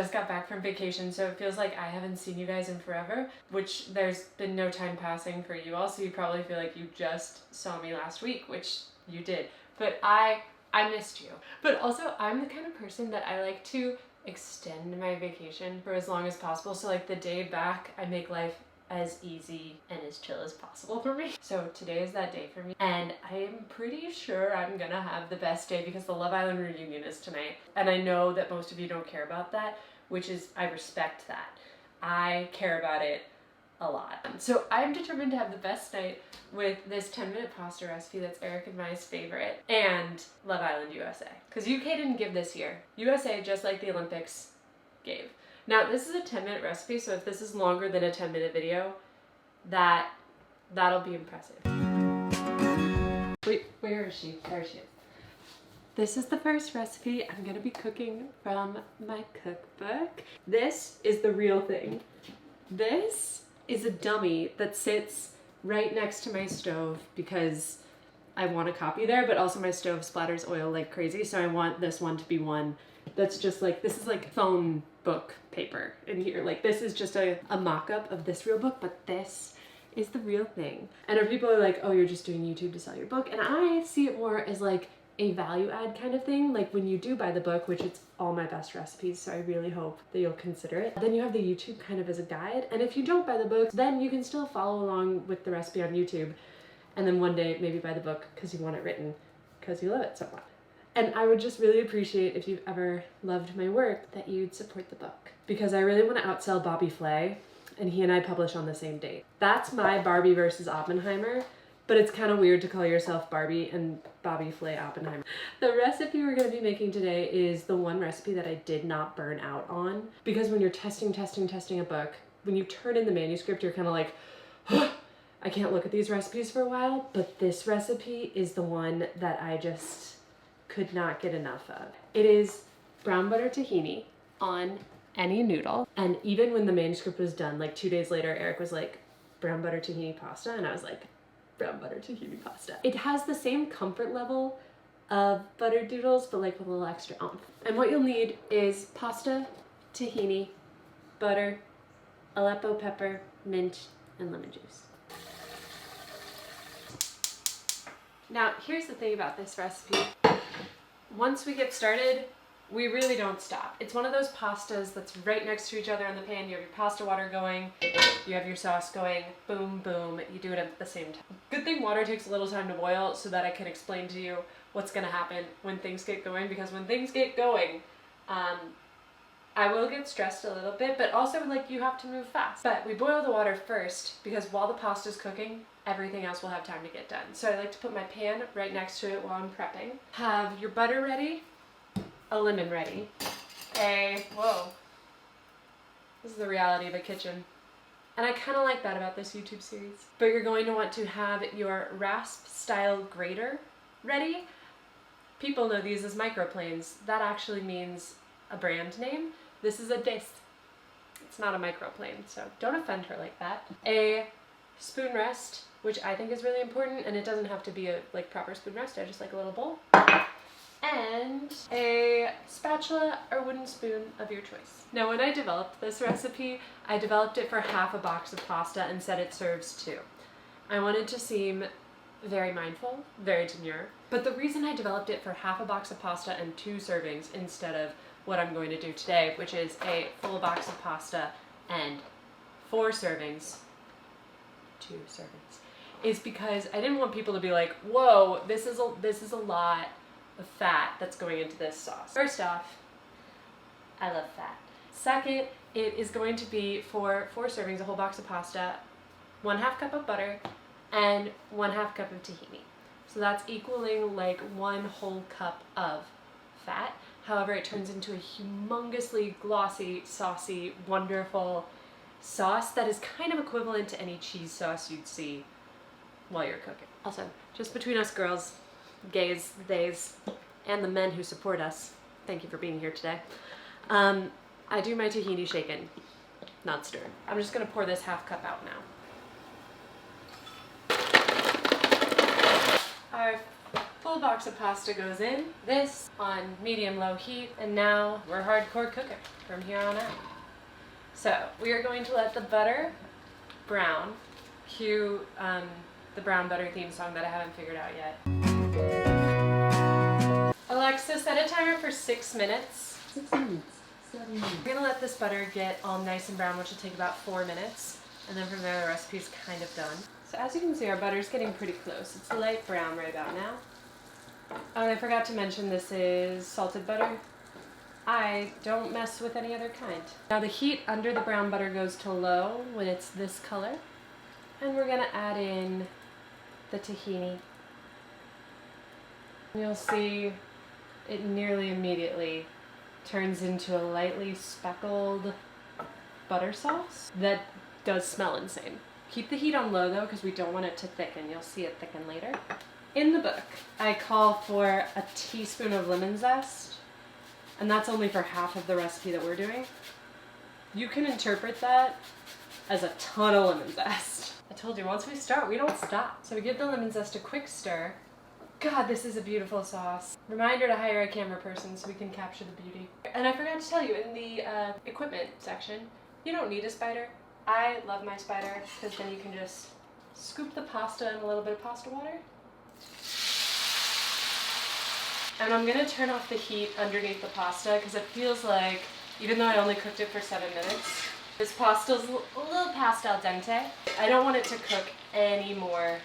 just got back from vacation, so it feels like I haven't seen you guys in forever, which there's been no time passing for you all, so you probably feel like you just saw me last week, which you did. But I missed you. But also, I'm the kind of person that I like to extend my vacation for as long as possible. So like the day back, I make life as easy and as chill as possible for me. So today is that day for me. And I'm pretty sure I'm gonna have the best day because the Love Island reunion is tonight. And I know that most of you don't care about that, which is, I respect that. I care about it a lot. So I'm determined to have the best night with this 10-minute pasta recipe that's Eric and my favorite, and Love Island USA. Because UK didn't give this year. USA, just like the Olympics, gave. Now this is a 10-minute recipe, so if this is longer than a 10-minute video, that'll be impressive. Wait, where is she? There she is. This is the first recipe I'm gonna be cooking from my cookbook. This is the real thing. This is a dummy that sits right next to my stove because I want a copy there, but also my stove splatters oil like crazy, so I want this one to be one that's just like, this is like phone book paper in here. Like this is just a mock-up of this real book, but this is the real thing. And if people are like, oh, you're just doing YouTube to sell your book, and I see it more as like a value add kind of thing. Like when you do buy the book, which it's all my best recipes, so I really hope that you'll consider it. Then you have the YouTube kind of as a guide. And if you don't buy the book, then you can still follow along with the recipe on YouTube. And then one day maybe buy the book because you want it written, because you love it so much. And I would just really appreciate, if you've ever loved my work, that you'd support the book. Because I really want to outsell Bobby Flay, and he and I publish on the same date. That's my Barbie versus Oppenheimer. But it's kind of weird to call yourself Barbie and Bobby Flay Oppenheimer. The recipe we're going to be making today is the one recipe that I did not burn out on. Because when you're testing a book, when you turn in the manuscript, you're kind of like, oh, I can't look at these recipes for a while. But this recipe is the one that I just could not get enough of. It is brown butter tahini on any noodle. And even when the manuscript was done, like 2 days later, Eric was like, brown butter tahini pasta. And I was like, brown butter tahini pasta. It has the same comfort level of buttered noodles, but like with a little extra oomph. And what you'll need is pasta, tahini, butter, Aleppo pepper, mint, and lemon juice. Now, here's the thing about this recipe. Once we get started, we really don't stop. It's one of those pastas that's right next to each other in the pan. You have your pasta water going, you have your sauce going, boom, boom. You do it at the same time. Good thing water takes a little time to boil so that I can explain to you what's gonna happen when things get going, because when things get going, I will get stressed a little bit, but also like you have to move fast. But we boil the water first because while the pasta's cooking, everything else will have time to get done. So I like to put my pan right next to it while I'm prepping. Have your butter ready, a lemon ready, whoa, this is the reality of a kitchen. And I kind of like that about this YouTube series. But you're going to want to have your rasp style grater ready. People know these as microplanes. That actually means a brand name. This is a disc. It's not a microplane, so don't offend her like that. A spoon rest, which I think is really important, and it doesn't have to be a like proper spoon rest. I just like a little bowl. And a spatula or wooden spoon of your choice. Now, when I developed this recipe, I developed it for half a box of pasta and said it serves 2. I wanted to seem very mindful, very demure, but the reason I developed it for half a box of pasta and 2 servings instead of what I'm going to do today, which is a full box of pasta and 4 servings, 2 servings, is because I didn't want people to be like, whoa, this is a lot of fat that's going into this sauce. First off, I love fat. Second, it is going to be for 4 servings, a whole box of pasta, 1/2 cup of butter, and 1/2 cup of tahini. So that's equaling like 1 whole cup of fat. However, it turns into a humongously glossy, saucy, wonderful sauce that is kind of equivalent to any cheese sauce you'd see while you're cooking. Also, just between us girls, gays, theys, and the men who support us, thank you for being here today. I do my tahini shaken, not stirred. I'm just gonna pour this 1/2 cup out now. Our full box of pasta goes in, this on medium-low heat, and now we're hardcore cooking from here on out. So we are going to let the butter brown. Cue the brown butter theme song that I haven't figured out yet. Alexa, set a timer for 6 minutes. 6 minutes. 7 minutes. We're gonna let this butter get all nice and brown, which will take about 4 minutes. And then from there, the recipe's kind of done. So as you can see, our butter's getting pretty close. It's light brown right about now. Oh, and I forgot to mention this is salted butter. I don't mess with any other kind. Now the heat under the brown butter goes to low when it's this color. And we're gonna add in the tahini. You'll see it nearly immediately turns into a lightly speckled butter sauce that does smell insane. Keep the heat on low though, because we don't want it to thicken. You'll see it thicken later. In the book, I call for a teaspoon of lemon zest, and that's only for half of the recipe that we're doing. You can interpret that as a ton of lemon zest. I told you, once we start, we don't stop. So we give the lemon zest a quick stir. God, this is a beautiful sauce. Reminder to hire a camera person so we can capture the beauty. And I forgot to tell you, in the equipment section, you don't need a spider. I love my spider because then you can just scoop the pasta in a little bit of pasta water. And I'm gonna turn off the heat underneath the pasta because it feels like, even though I only cooked it for 7 minutes, this pasta's a little past al dente. I don't want it to cook any more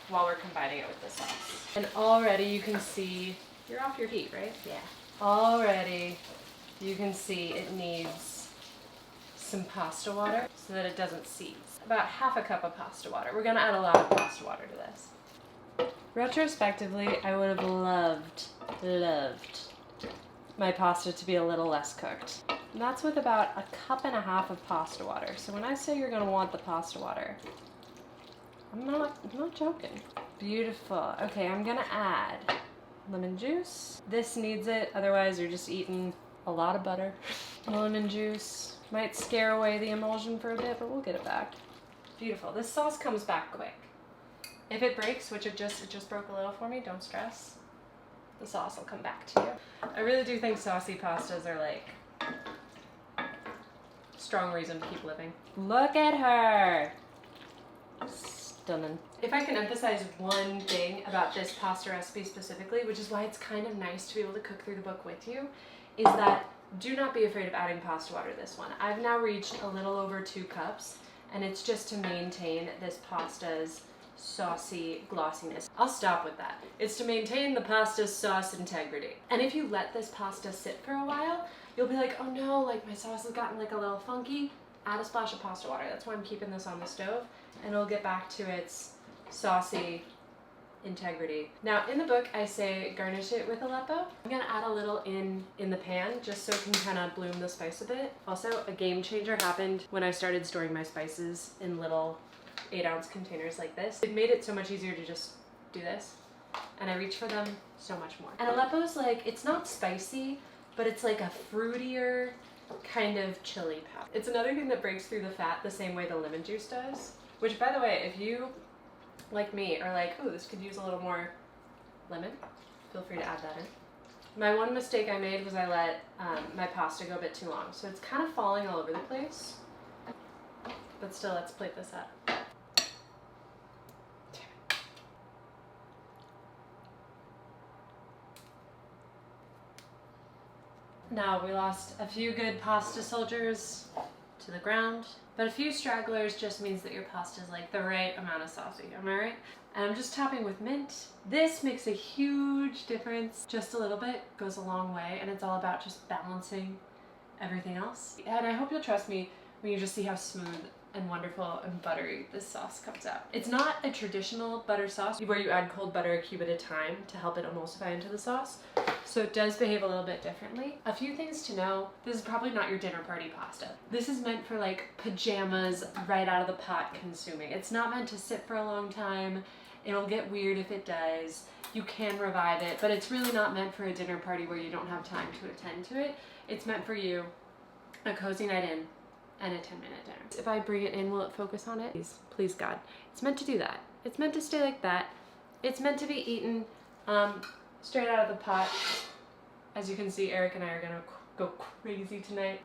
while we're combining it with the sauce. And already you can see, you're off your heat, right? Yeah. Already you can see it needs some pasta water so that it doesn't seize. About half a cup of pasta water. We're gonna add a lot of pasta water to this. Retrospectively, I would have loved my pasta to be a little less cooked. And that's with about a cup and a half of pasta water. So when I say you're gonna want the pasta water, I'm not joking. Beautiful. Okay, I'm gonna add lemon juice. This needs it, otherwise you're just eating a lot of butter. Lemon juice might scare away the emulsion for a bit, but we'll get it back. Beautiful. This sauce comes back quick. If it breaks, which it just broke a little for me, don't stress. The sauce will come back to you. I really do think saucy pastas are like strong reason to keep living. Look at her. Stunning. If I can emphasize one thing about this pasta recipe specifically, which is why it's kind of nice to be able to cook through the book with you, is that do not be afraid of adding pasta water to this one. I've now reached a little over 2 cups, and it's just to maintain this pasta's saucy glossiness. I'll stop with that. It's to maintain the pasta's sauce integrity. And if you let this pasta sit for a while, you'll be like, oh no, like my sauce has gotten like a little funky. Add a splash of pasta water. That's why I'm keeping this on the stove, and it'll get back to its saucy integrity. Now in the book I say garnish it with Aleppo. I'm gonna add a little in the pan just so it can kind of bloom the spice a bit. Also, a game changer happened when I started storing my spices in little 8-ounce containers like this. It made it so much easier to just do this, and I reach for them so much more. And Aleppo's like, it's not spicy, but it's like a fruitier kind of chili powder. It's another thing that breaks through the fat the same way the lemon juice does, which by the way, if you like me are like, oh, this could use a little more lemon, feel free to add that in. My one mistake I made was I let my pasta go a bit too long, so it's kind of falling all over the place. But still, let's plate this up. Now, we lost a few good pasta soldiers to the ground, but a few stragglers just means that your pasta is like the right amount of saucy, am I right? And I'm just topping with mint. This makes a huge difference. Just a little bit goes a long way, and it's all about just balancing everything else. And I hope you'll trust me when you just see how smooth and wonderful and buttery this sauce comes out. It's not a traditional butter sauce where you add cold butter a cube at a time to help it emulsify into the sauce. So it does behave a little bit differently. A few things to know. This is probably not your dinner party pasta. This is meant for like pajamas right out of the pot consuming. It's not meant to sit for a long time. It'll get weird if it does. You can revive it, but it's really not meant for a dinner party where you don't have time to attend to it. It's meant for you, a cozy night in, and a 10-minute dinner. If I bring it in, will it focus on it? Please, please God. It's meant to do that. It's meant to stay like that. It's meant to be eaten Straight out of the pot. As you can see, Eric and I are gonna go crazy tonight.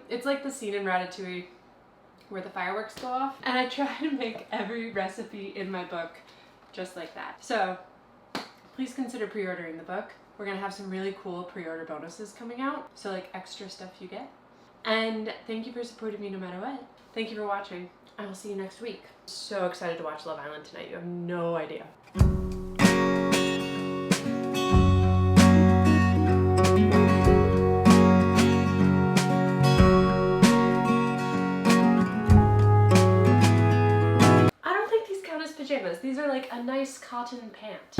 It's like the scene in Ratatouille where the fireworks go off, and I try to make every recipe in my book just like that. So please consider pre-ordering the book. We're gonna have some really cool pre-order bonuses coming out, so like extra stuff you get. And thank you for supporting me no matter what. Thank you for watching. I will see you next week. So excited to watch Love Island tonight. You have no idea. I don't think these count as pajamas. These are like a nice cotton pant.